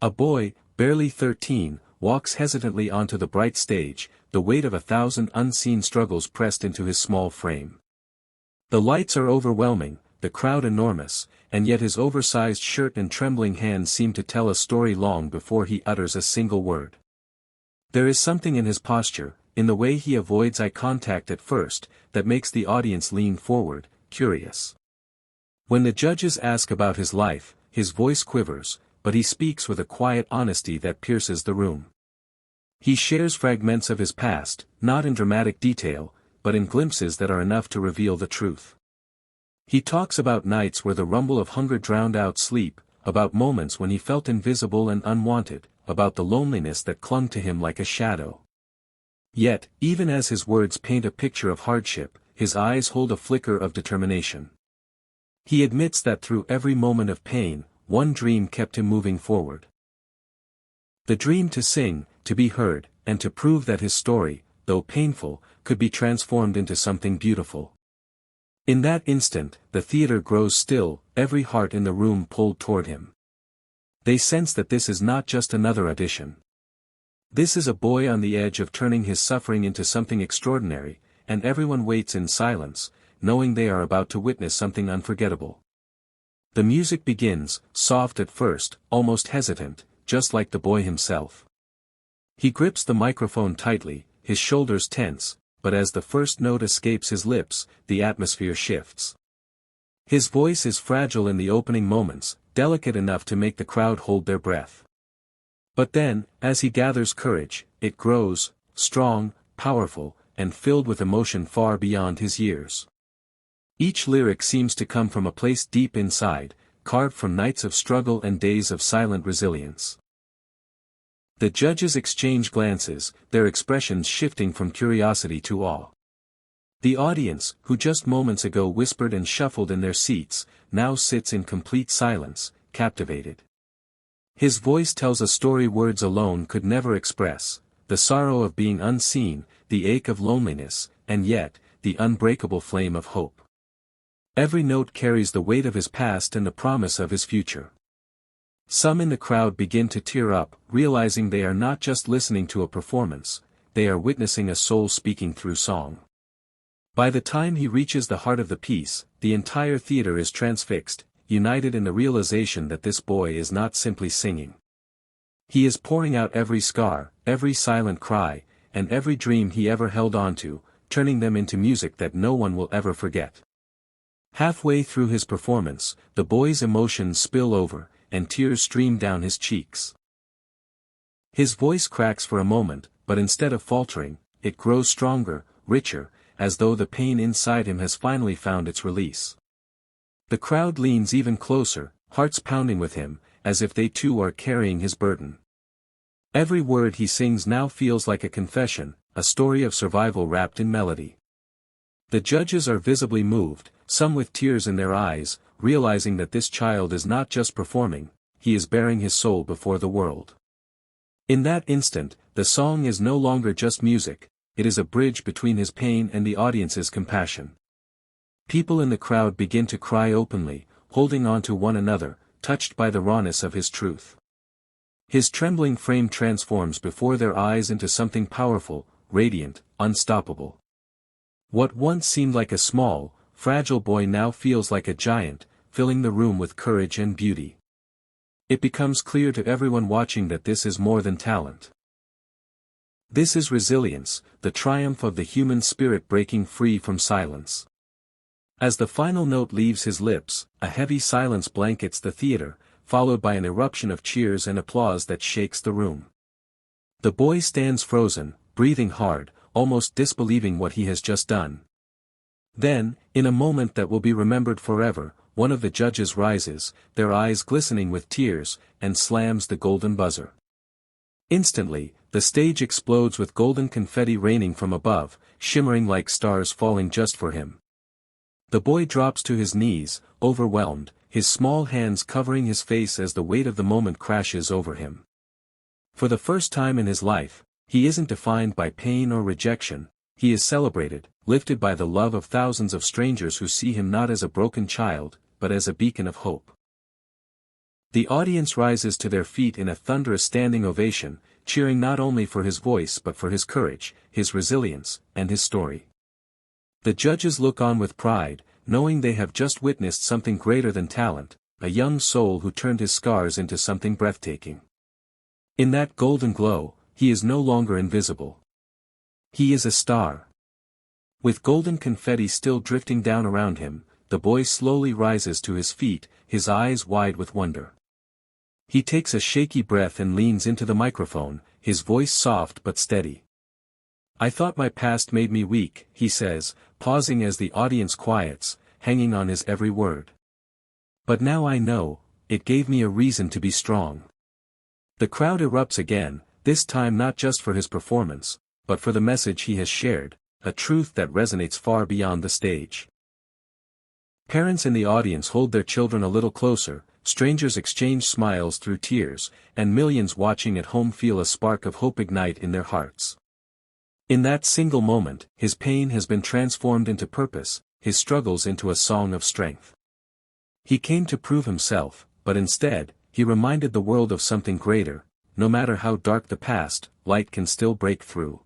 A boy, barely 13, walks hesitantly onto the bright stage, the weight of 1,000 unseen struggles pressed into his small frame. The lights are overwhelming, the crowd enormous, and yet his oversized shirt and trembling hands seem to tell a story long before he utters a single word. There is something in his posture, in the way he avoids eye contact at first, that makes the audience lean forward, curious. When the judges ask about his life, his voice quivers, but he speaks with a quiet honesty that pierces the room. He shares fragments of his past, not in dramatic detail, but in glimpses that are enough to reveal the truth. He talks about nights where the rumble of hunger drowned out sleep, about moments when he felt invisible and unwanted, about the loneliness that clung to him like a shadow. Yet, even as his words paint a picture of hardship, his eyes hold a flicker of determination. He admits that through every moment of pain, one dream kept him moving forward. The dream to sing, to be heard, and to prove that his story, though painful, could be transformed into something beautiful. In that instant, the theater grows still, every heart in the room pulled toward him. They sense that this is not just another audition. This is a boy on the edge of turning his suffering into something extraordinary, and everyone waits in silence, knowing they are about to witness something unforgettable. The music begins, soft at first, almost hesitant, just like the boy himself. He grips the microphone tightly, his shoulders tense, but as the first note escapes his lips, the atmosphere shifts. His voice is fragile in the opening moments, delicate enough to make the crowd hold their breath. But then, as he gathers courage, it grows, strong, powerful, and filled with emotion far beyond his years. Each lyric seems to come from a place deep inside, carved from nights of struggle and days of silent resilience. The judges exchange glances, their expressions shifting from curiosity to awe. The audience, who just moments ago whispered and shuffled in their seats, now sits in complete silence, captivated. His voice tells a story words alone could never express, the sorrow of being unseen, the ache of loneliness, and yet, the unbreakable flame of hope. Every note carries the weight of his past and the promise of his future. Some in the crowd begin to tear up, realizing they are not just listening to a performance, they are witnessing a soul speaking through song. By the time he reaches the heart of the piece, the entire theater is transfixed, united in the realization that this boy is not simply singing. He is pouring out every scar, every silent cry, and every dream he ever held onto, turning them into music that no one will ever forget. Halfway through his performance, the boy's emotions spill over, and tears stream down his cheeks. His voice cracks for a moment, but instead of faltering, it grows stronger, richer, as though the pain inside him has finally found its release. The crowd leans even closer, hearts pounding with him, as if they too are carrying his burden. Every word he sings now feels like a confession, a story of survival wrapped in melody. The judges are visibly moved, some with tears in their eyes, realizing that this child is not just performing, he is bearing his soul before the world. In that instant, the song is no longer just music, it is a bridge between his pain and the audience's compassion. People in the crowd begin to cry openly, holding on to one another, touched by the rawness of his truth. His trembling frame transforms before their eyes into something powerful, radiant, unstoppable. What once seemed like a small, fragile boy now feels like a giant, filling the room with courage and beauty. It becomes clear to everyone watching that this is more than talent. This is resilience, the triumph of the human spirit breaking free from silence. As the final note leaves his lips, a heavy silence blankets the theater, followed by an eruption of cheers and applause that shakes the room. The boy stands frozen, breathing hard, almost disbelieving what he has just done. Then, in a moment that will be remembered forever, one of the judges rises, their eyes glistening with tears, and slams the golden buzzer. Instantly, the stage explodes with golden confetti raining from above, shimmering like stars falling just for him. The boy drops to his knees, overwhelmed, his small hands covering his face as the weight of the moment crashes over him. For the first time in his life, he isn't defined by pain or rejection, he is celebrated, lifted by the love of thousands of strangers who see him not as a broken child, but as a beacon of hope. The audience rises to their feet in a thunderous standing ovation, cheering not only for his voice but for his courage, his resilience, and his story. The judges look on with pride, knowing they have just witnessed something greater than talent, a young soul who turned his scars into something breathtaking. In that golden glow, he is no longer invisible. He is a star. With golden confetti still drifting down around him, the boy slowly rises to his feet, his eyes wide with wonder. He takes a shaky breath and leans into the microphone, his voice soft but steady. "I thought my past made me weak," he says, pausing as the audience quiets, hanging on his every word. "But now I know, it gave me a reason to be strong." The crowd erupts again, this time not just for his performance, but for the message he has shared, a truth that resonates far beyond the stage. Parents in the audience hold their children a little closer, strangers exchange smiles through tears, and millions watching at home feel a spark of hope ignite in their hearts. In that single moment, his pain has been transformed into purpose, his struggles into a song of strength. He came to prove himself, but instead, he reminded the world of something greater. No matter how dark the past, light can still break through.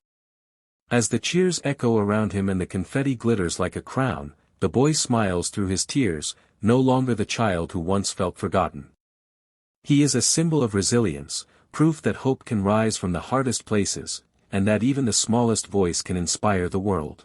As the cheers echo around him and the confetti glitters like a crown, the boy smiles through his tears, no longer the child who once felt forgotten. He is a symbol of resilience, proof that hope can rise from the hardest places, and that even the smallest voice can inspire the world.